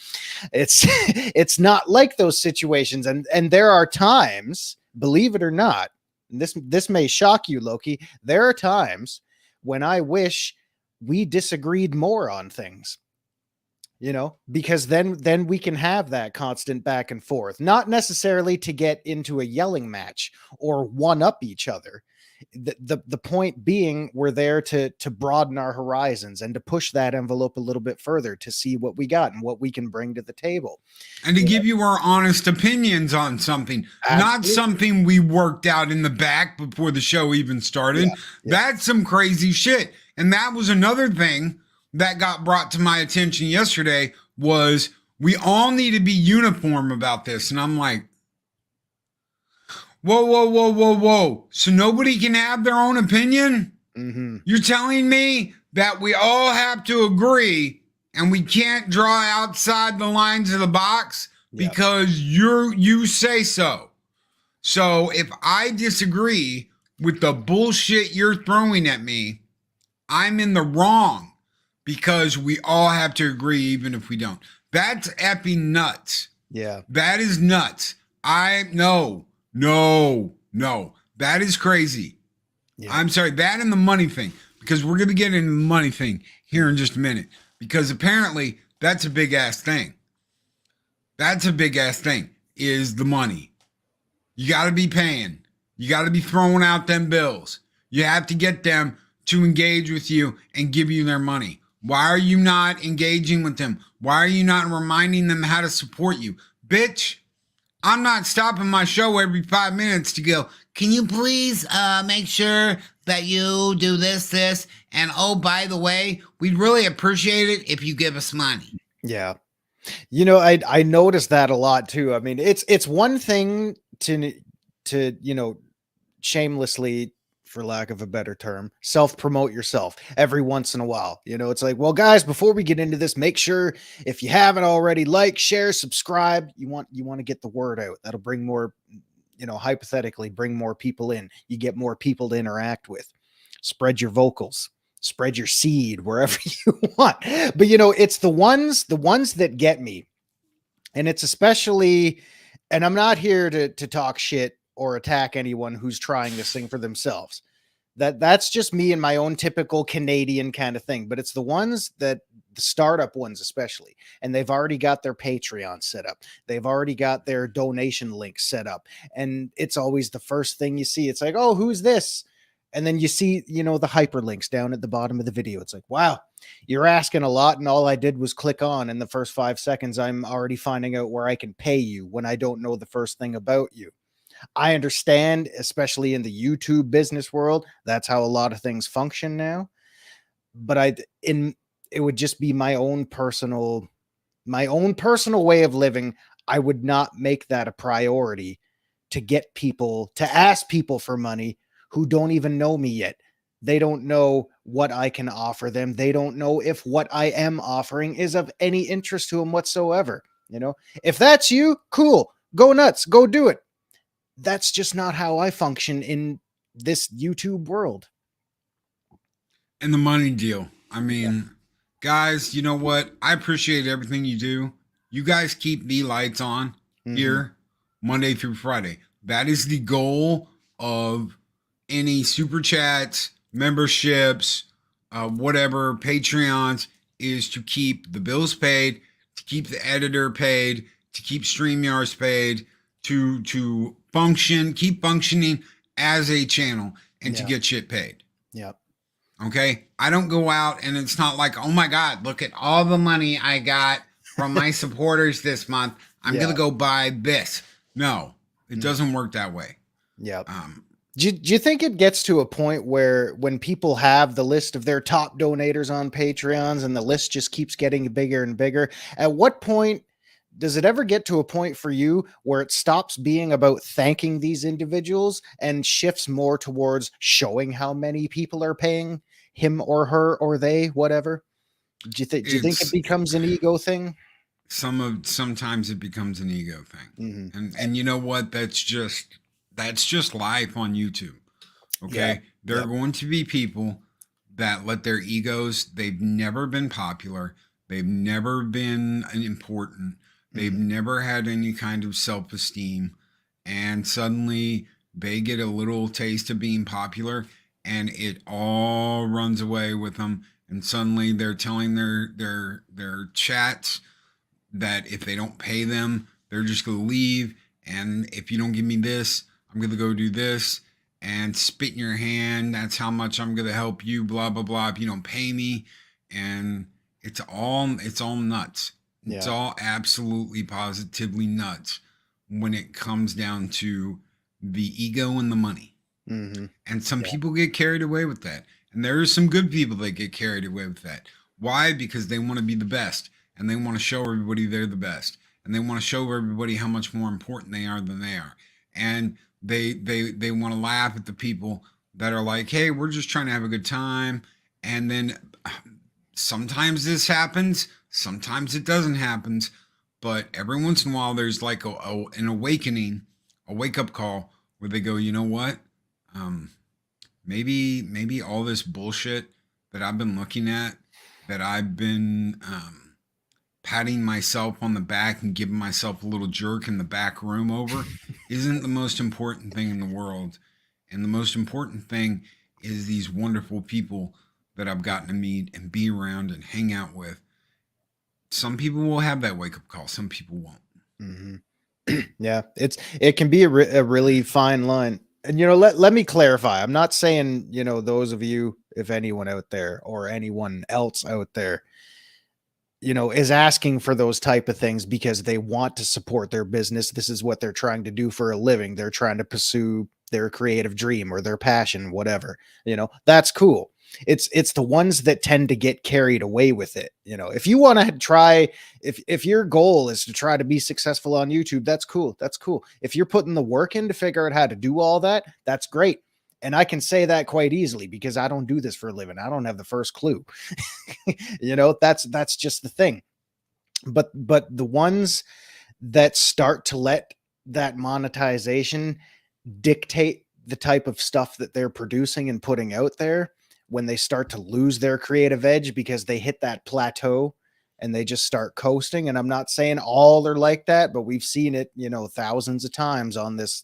It's not like those situations. And there are times, believe it or not, and this may shock you, Loki, there are times when I wish we disagreed more on things. Because then we can have that constant back and forth, not necessarily to get into a yelling match or one up each other. The point being, we're there to broaden our horizons and to push that envelope a little bit further to see what we got and what we can bring to the table. And to give you our honest opinions on something, not something we worked out in the back before the show even started. Yeah. That's some crazy shit. And that was another thing that got brought to my attention yesterday, was we all need to be uniform about this. And I'm like, whoa. So nobody can have their own opinion? Mm-hmm. You're telling me that we all have to agree and we can't draw outside the lines of the box because you say so. So if I disagree with the bullshit you're throwing at me, I'm in the wrong. Because we all have to agree, even if we don't. That's effing nuts. Yeah. That is nuts. No. That is crazy. Yeah. I'm sorry, that and the money thing. Because we're going to get into the money thing here in just a minute. Because apparently, that's a big ass thing. That's a big ass thing, is the money. You got to be paying. You got to be throwing out them bills. You have to get them to engage with you and give you their money. Why are you not engaging with them? Why are you not reminding them how to support you? Bitch, I'm not stopping my show every 5 minutes to go, can you please make sure that you do this, and oh, by the way, we'd really appreciate it if you give us money. Yeah. I noticed that a lot too. I mean, it's one thing to shamelessly, for lack of a better term, self-promote yourself every once in a while. It's like, well, guys, before we get into this, make sure, if you haven't already, like, share, subscribe. You want to get the word out. That'll bring more, hypothetically, bring more people in. You get more people to interact with. Spread your vocals, spread your seed wherever you want. But it's the ones that get me. And it's especially, and I'm not here to talk shit or attack anyone who's trying this thing for themselves. That's just me and my own typical Canadian kind of thing. But it's the ones that, the startup ones especially, and they've already got their Patreon set up. They've already got their donation links set up. And it's always the first thing you see. It's like, oh, who's this? And then you see, the hyperlinks down at the bottom of the video. It's like, wow, you're asking a lot. And all I did was click on. In the first 5 seconds, I'm already finding out where I can pay you when I don't know the first thing about you. I understand, especially in the YouTube business world, that's how a lot of things function now. But it would just be my own personal way of living. I would not make that a priority to ask people for money who don't even know me yet. They don't know what I can offer them. They don't know if what I am offering is of any interest to them whatsoever. If that's you, cool, go nuts, go do it. That's just not how I function in this YouTube world. And the money deal. I mean, guys, you know what? I appreciate everything you do. You guys keep the lights on here Monday through Friday. That is the goal of any super chats, memberships, whatever, Patreons, is to keep the bills paid, to keep the editor paid, to keep StreamYards paid, to keep functioning as a channel, and to get shit paid. Yep. Okay? I don't go out and it's not like, oh my God, look at all the money I got from my supporters this month. I'm going to go buy this. No, it doesn't work that way. Yep. Do you think it gets to a point where when people have the list of their top donators on Patreons and the list just keeps getting bigger and bigger, at what point does it ever get to a point for you where it stops being about thanking these individuals and shifts more towards showing how many people are paying him or her or they, whatever? Do you think it becomes an ego thing? Sometimes it becomes an ego thing. And you know what? That's just life on YouTube. Okay. Yeah. There are going to be people that let their egos, they've never been popular. They've never been important. They've never had any kind of self-esteem. And suddenly they get a little taste of being popular and it all runs away with them. And suddenly they're telling their chats that if they don't pay them, they're just going to leave. And if you don't give me this, I'm going to go do this and spit in your hand. That's how much I'm going to help you, blah, blah, blah, if you don't pay me. And it's all nuts. Yeah. It's all absolutely positively nuts when it comes down to the ego and the money. And some people get carried away with that. And there are some good people that get carried away with that. Why? Because they want to be the best and they want to show everybody they're the best. And they want to show everybody how much more important they are than they are. And they want to laugh at the people that are like, hey, we're just trying to have a good time. And then sometimes this happens, sometimes it doesn't happen, but every once in a while there's like an awakening, a wake-up call where they go, you know what? Maybe all this bullshit that I've been looking at, that I've been patting myself on the back and giving myself a little jerk in the back room over isn't the most important thing in the world. And the most important thing is these wonderful people that I've gotten to meet and be around and hang out with. Some people will have that wake-up call. Some people won't. Yeah, it can be a really fine line. And, let me clarify. I'm not saying, those of you, if anyone out there or anyone else out there, is asking for those type of things because they want to support their business. This is what they're trying to do for a living. They're trying to pursue their creative dream or their passion, whatever, that's cool. It's the ones that tend to get carried away with it. If you want to try, if your goal is to try to be successful on YouTube, that's cool. That's cool. If you're putting the work in to figure out how to do all that, that's great. And I can say that quite easily because I don't do this for a living. I don't have the first clue. That's just the thing. But the ones that start to let that monetization dictate the type of stuff that they're producing and putting out there, when they start to lose their creative edge because they hit that plateau and they just start coasting. And I'm not saying all are like that, but we've seen it, thousands of times on this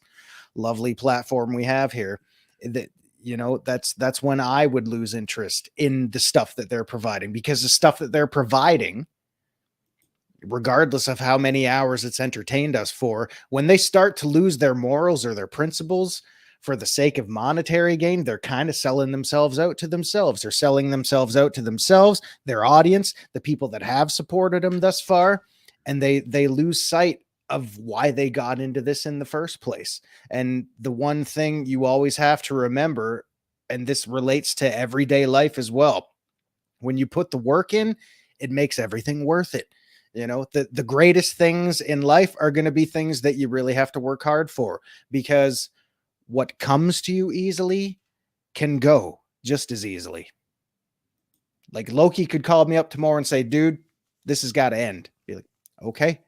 lovely platform we have here. That, that's when I would lose interest in the stuff that they're providing, because the stuff that they're providing, regardless of how many hours it's entertained us for, when they start to lose their morals or their principles for the sake of monetary gain, they're kind of selling themselves out to themselves. They're selling themselves out to themselves, their audience, the people that have supported them thus far, and they lose sight of why they got into this in the first place. And the one thing you always have to remember, and this relates to everyday life as well, when you put the work in, it makes everything worth it. You know, the greatest things in life are going to be things that you really have to work hard for, because what comes to you easily can go just as easily. Like Loki could call me up tomorrow and say, dude, this has got to end. Be like, okay,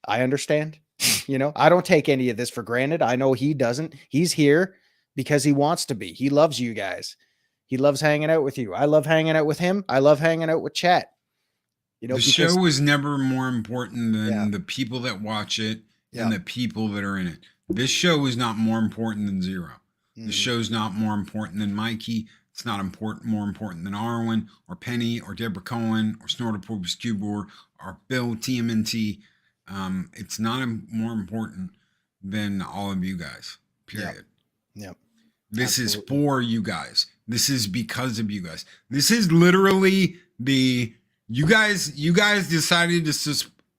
I understand. You know, I don't take any of this for granted. I know he doesn't. He's here because he wants to be. He loves you guys. He loves hanging out with you. I love hanging out with him. I love hanging out with chat. You know, the show is never more important than the people that watch it and the people that are in it. This show is not more important than Zero. The show's not more important than Mikey. It's not more important than Arwen or Penny or Deborah Cohen or Snorterporpoise Cube or Bill TMNT. It's not more important than all of you guys, period. Yep. This is for you guys. This is because of you guys. This is literally you guys decided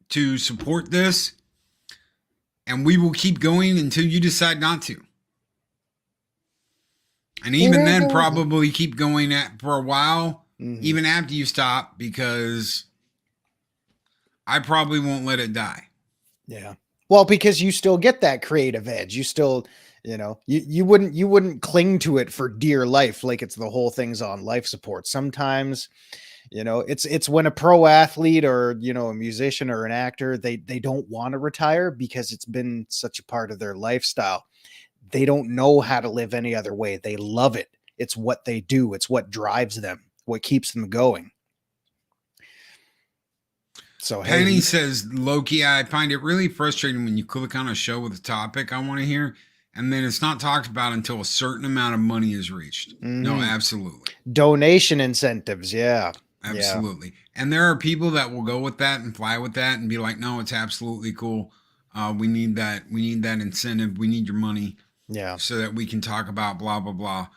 to support this, and we will keep going until you decide not to. And even then, probably keep going for a while, even after you stop, because I probably won't let it die. Yeah. Well, because you still get that creative edge. You still, you know, you wouldn't cling to it for dear life like it's the whole thing's on life support. Sometimes, you know, it's when a pro athlete or, you know, a musician or an actor, they don't want to retire because it's been such a part of their lifestyle. They don't know how to live any other way. They love it. It's what they do. It's what drives them, what keeps them going. So Penny says, Loki, I find it really frustrating when you click on a show with a topic I want to hear, and then it's not talked about until a certain amount of money is reached. No, absolutely. Donation incentives. Yeah. Absolutely. Yeah. And there are people that will go with that and fly with that and be like, no, it's absolutely cool. We need that. We need that incentive. We need your money. Yeah. So that we can talk about blah, blah, blah.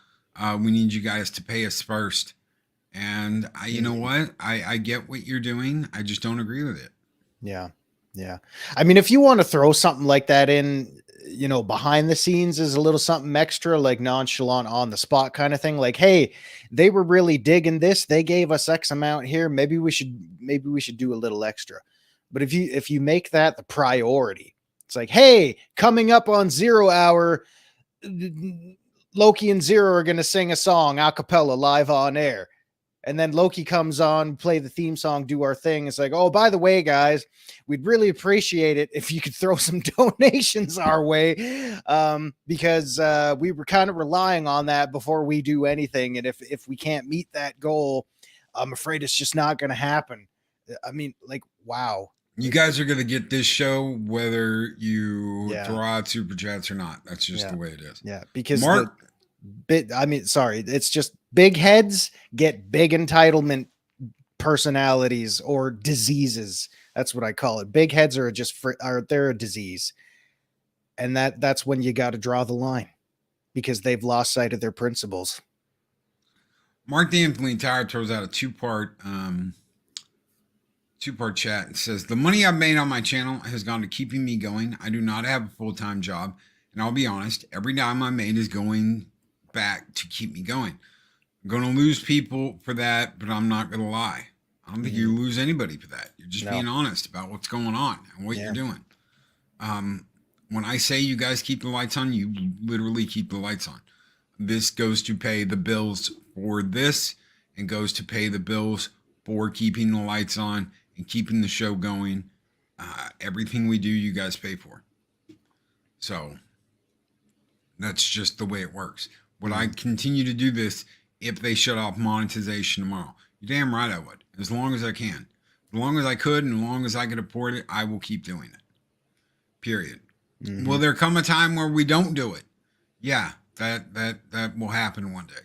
We need you guys to pay us first. And you know what? I get what you're doing. I just don't agree with it. Yeah. Yeah. I mean, if you want to throw something like that in, you know, behind the scenes is a little something extra, like nonchalant on the spot kind of thing. Like, hey, they were really digging this. They gave us X amount here. Maybe we should do a little extra. But if you make that the priority, it's like, hey, coming up on Zero Hour, Loki and Zero are going to sing a song a cappella live on air. And then Loki comes on, play the theme song, do our thing. It's like, oh, by the way, guys, we'd really appreciate it if you could throw some donations our way, because we were kind of relying on that before we do anything. And if we can't meet that goal, I'm afraid it's just not going to happen. I mean, like, wow. You guys are going to get this show whether you throw out super chats or not. That's just the way it is. Yeah, because Mark, it's just big heads get big entitlement personalities or diseases. That's what I call it. Big heads are they're a disease. And that's when you got to draw the line, because they've lost sight of their principles. Mark D'Anthony Tire throws out a two-part chat and says, the money I've made on my channel has gone to keeping me going. I do not have a full-time job. And I'll be honest, every dime I made is going back to keep me going. I'm going to lose people for that, but I'm not going to lie. I don't think you lose anybody for that. You're just being honest about what's going on and what you're doing. When I say you guys keep the lights on, you literally keep the lights on. This goes to pay the bills for this and goes to pay the bills for keeping the lights on and keeping the show going. Everything we do, you guys pay for. So that's just the way it works. Would I continue to do this if they shut off monetization tomorrow? You're damn right I would. As long as I can. As long as I could and as long as I could afford it, I will keep doing it. Period. Will there come a time where we don't do it? Yeah, that will happen one day.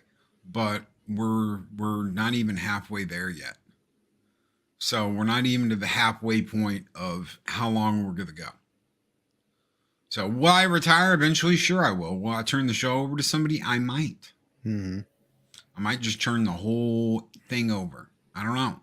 But we're not even halfway there yet. So we're not even to the halfway point of how long we're going to go. So will I retire eventually? Sure, I will. Will I turn the show over to somebody? I might. Mm-hmm. I might just turn the whole thing over. I don't know.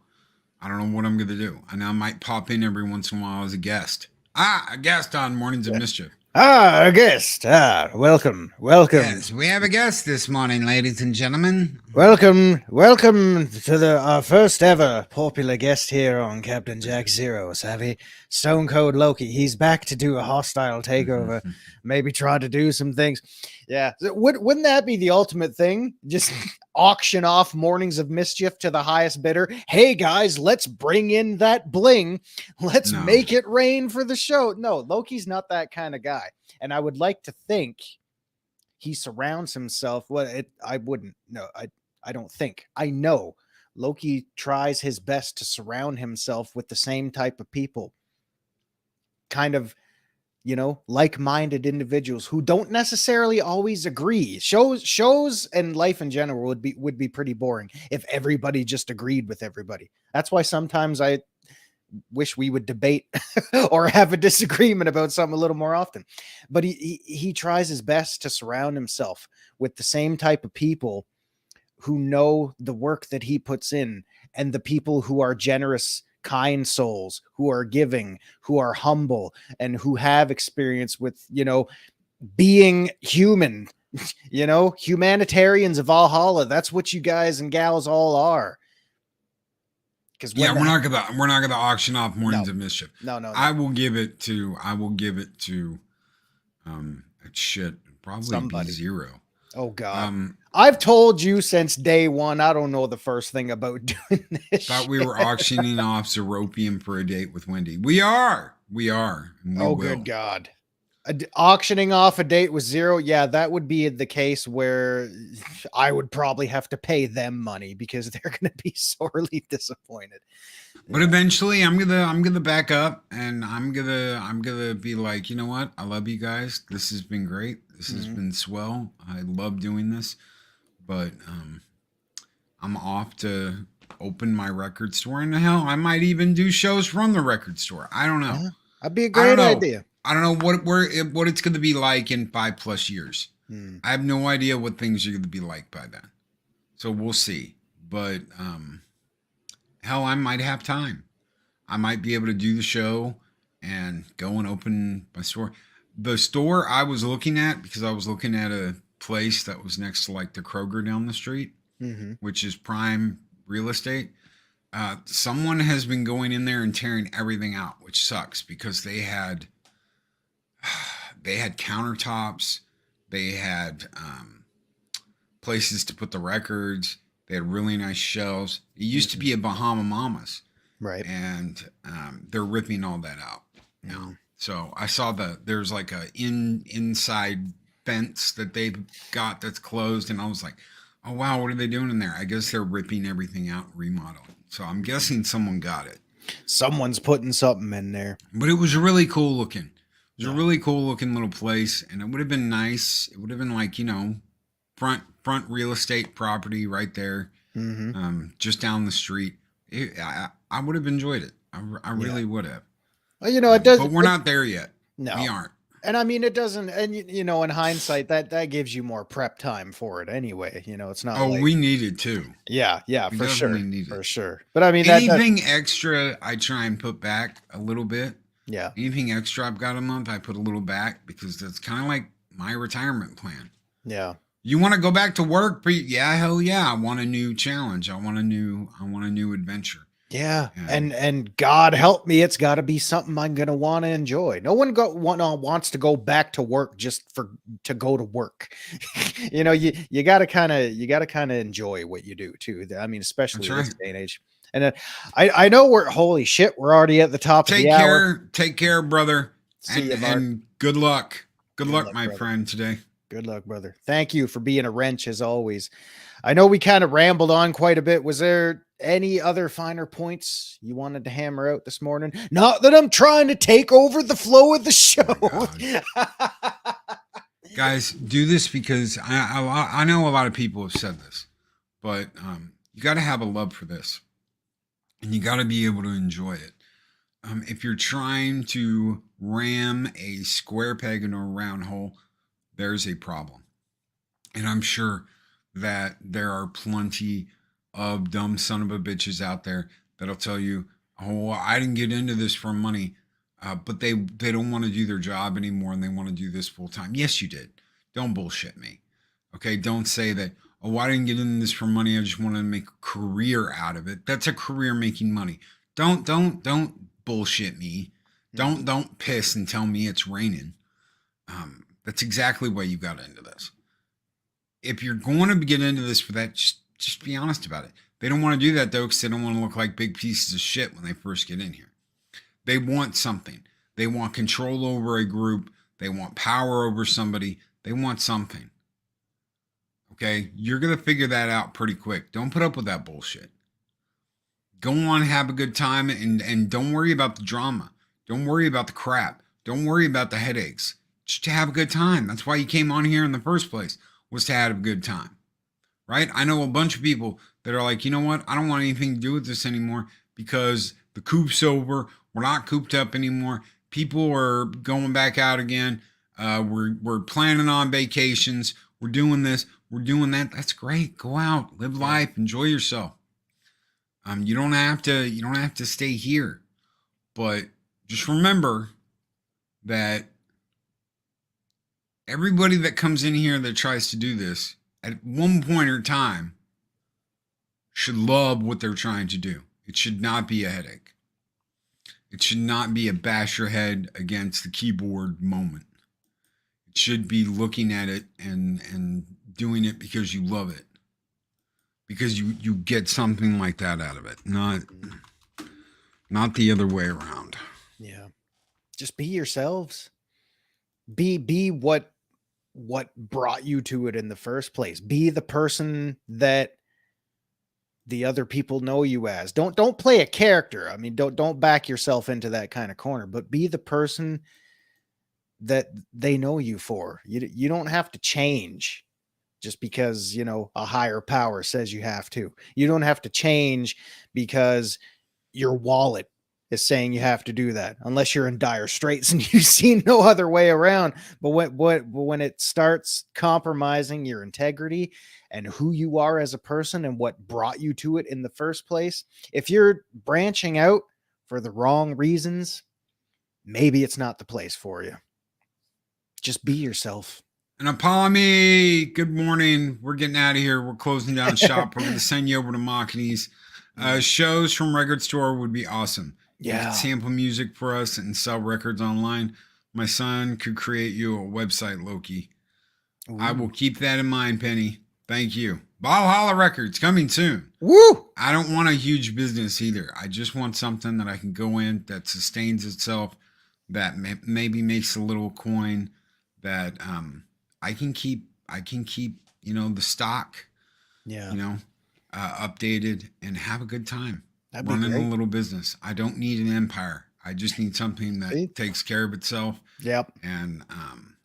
I don't know what I'm going to do. And I might pop in every once in a while as a guest. A guest on Mornings of Mischief. A guest. Welcome. Yes, we have a guest this morning, ladies and gentlemen. Welcome to the first ever popular guest here on Captain Jack Zero, Savvy. Stone Cold Loki. He's back to do a hostile takeover. Maybe try to do some things. Yeah. Wouldn't that be the ultimate thing? Just auction off Mornings of Mischief to the highest bidder. Hey guys, let's bring in that bling. Let's make it rain for the show. No, Loki's not that kind of guy. And I would like to think he surrounds himself. I wouldn't. No, I don't think. I know Loki tries his best to surround himself with the same type of people. Kind of, like-minded individuals who don't necessarily always agree. Shows and life in general would be pretty boring if everybody just agreed with everybody. That's why sometimes I wish we would debate or have a disagreement about something a little more often. But he tries his best to surround himself with the same type of people who know the work that he puts in, and the people who are generous, kind souls, who are giving, who are humble, and who have experience with, being human, humanitarians of Valhalla. That's what you guys and gals all are. Yeah, we're not gonna auction off Mornings of Mischief. No. I will give it to probably somebody. be Zero. Oh God. I've told you since day one, I don't know the first thing about doing this. Thought we were auctioning off Zeropium for a date with Wendy. We are. Good God. Auctioning off a date with Zero. Yeah, that would be the case where I would probably have to pay them money because they're going to be sorely disappointed. But eventually I'm gonna back up, and I'm gonna be like, you know what? I love you guys. This has been great. This has been swell. I love doing this. But I'm off to open my record store, and hell, I might even do shows from the record store. I don't know. Yeah, that'd be a great idea. I don't know what it's going to be like in 5+ years. I have no idea what things are going to be like by then. So we'll see. But hell, I might have time. I might be able to do the show and go and open my store. The store I was looking at, because I was looking at a place that was next to like the Kroger down the street, which is prime real estate. Someone has been going in there and tearing everything out, which sucks because they had countertops, they had places to put the records, they had really nice shelves. It used to be a Bahama Mamas, right? And they're ripping all that out now. So I saw there's like a inside fence that they've got that's closed, and I was like, oh wow, what are they doing in there? I guess they're ripping everything out and remodeling. So I'm guessing someone got it. Someone's putting something in there. But it was really cool looking. It was a really cool looking little place, and it would have been nice. It would have been like, front real estate property right there, just down the street. I would have enjoyed it. I really would have. Well, it does. But we're not there yet. No, we aren't. And I mean, it doesn't. And in hindsight, that gives you more prep time for it anyway. It's not. Oh, we needed to. Yeah, we for sure, needed. for sure. But I mean, anything extra, I try and put back a little bit. Yeah. Anything extra I've got a month, I put a little back because that's kind of like my retirement plan. Yeah. You want to go back to work? Yeah, hell yeah. I want a new challenge. I want a new adventure. Yeah. And God help me, it's got to be something I'm going to want to enjoy. No one wants to go back to work just to go to work. You got to kind of enjoy what you do too. I mean, especially in this day and age. And I know we're already at the top of the hour. Take care, brother. See you, Mark. And good luck. Good luck, my friend, today. Good luck, brother. Thank you for being a wrench as always. I know we kind of rambled on quite a bit. Was there any other finer points you wanted to hammer out this morning? Not that I'm trying to take over the flow of the show. Guys, do this because I know a lot of people have said this, but you got to have a love for this. And you got to be able to enjoy it. if you're trying to ram a square peg into a round hole, there's a problem. And I'm sure that there are plenty of dumb son of a bitches out there that'll tell you, oh, I didn't get into this for money, but they don't want to do their job anymore and they want to do this full time. Yes, you did. Don't bullshit me. Okay, don't say that, oh, I didn't get into this for money. I just want to make a career out of it. That's a career making money. Don't bullshit me. Don't piss and tell me it's raining. That's exactly why you got into this. If you're going to get into this for that, just be honest about it. They don't want to do that though, because they don't want to look like big pieces of shit when they first get in here. They want something. They want control over a group. They want power over somebody. They want something. Okay? You're going to figure that out pretty quick. Don't put up with that bullshit. Go on, have a good time, and don't worry about the drama. Don't worry about the crap. Don't worry about the headaches. Just to have a good time. That's why you came on here in the first place, was to have a good time. Right? I know a bunch of people that are like, you know what? I don't want anything to do with this anymore because the coop's over. We're not cooped up anymore. People are going back out again. We're planning on vacations. We're doing this. We're doing that. That's great. Go out, live life, enjoy yourself. You don't have to stay here, but just remember that everybody that comes in here that tries to do this at one point or time should love what they're trying to do. It should not be a headache. It should not be a bash your head against the keyboard moment. It should be looking at it and doing it because you love it. Because you get something like that out of it. Not the other way around. Yeah. Just be yourselves. Be what brought you to it in the first place. Be the person that the other people know you as. Don't play a character. I mean, don't back yourself into that kind of corner, but be the person that they know you for. You don't have to change just because, a higher power says you have to. You don't have to change because your wallet is saying you have to do that, unless you're in dire straits and you see no other way around. But when it starts compromising your integrity and who you are as a person and what brought you to it in the first place, if you're branching out for the wrong reasons, maybe it's not the place for you. Just be yourself. And Apollomy, good morning. We're getting out of here. We're closing down shop. We're going to send you over to Machines. Shows from record store would be awesome. Yeah. You can sample music for us and sell records online. My son could create you a website, Loki. Ooh. I will keep that in mind, Penny. Thank you. Valhalla Records coming soon. Woo! I don't want a huge business either. I just want something that I can go in that sustains itself, that maybe makes a little coin, that I can keep, the stock, updated and have a good time. Running a little business. I don't need an empire. I just need something that takes care of itself. Yep. And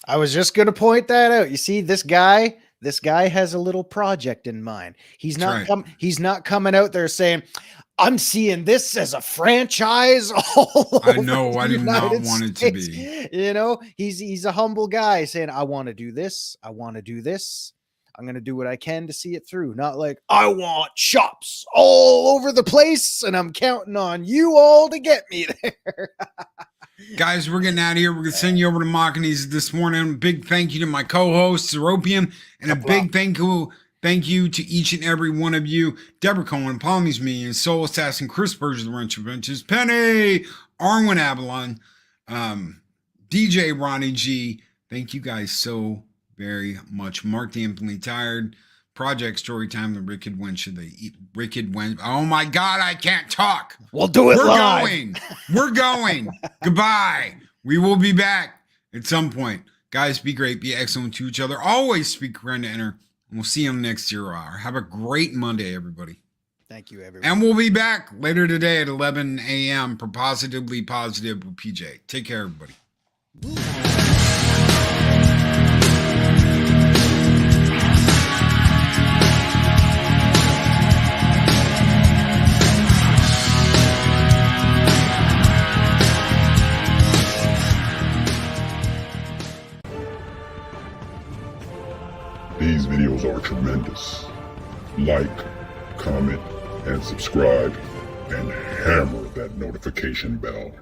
I was just going to point that out. You see, this guy has a little project in mind. He's not coming out there saying, I'm seeing this as a franchise all over. I know. I did not want it to be. He's a humble guy saying, I want to do this. I want to do this. I'm going to do what I can to see it through. Not like, I want shops all over the place and I'm counting on you all to get me there. Guys, we're getting out of here. We're going to send you over to Machines this morning. Big thank you to my co-host, Zeropium, and a big thank you to each and every one of you. Deborah Cohen, Palmies Me, and Soul Assassin, Chris Burgess, The Wrench of Benches, Penny, Arwen Avalon, DJ Ronnie G. Thank you guys so very much. Mark the Infinitely Tired, Project Storytime, The Wicked Wench. Oh my God, I can't talk. We'll do it live. We're going. Goodbye. We will be back at some point. Guys, be great. Be excellent to each other. Always speak around to enter. And we'll see you on the next 0 hour. Have a great Monday, everybody. Thank you, everyone. And we'll be back later today at 11 a.m. for Positively Positive with PJ. Take care, everybody. videos are tremendous. Like, comment, and subscribe, and hammer that notification bell.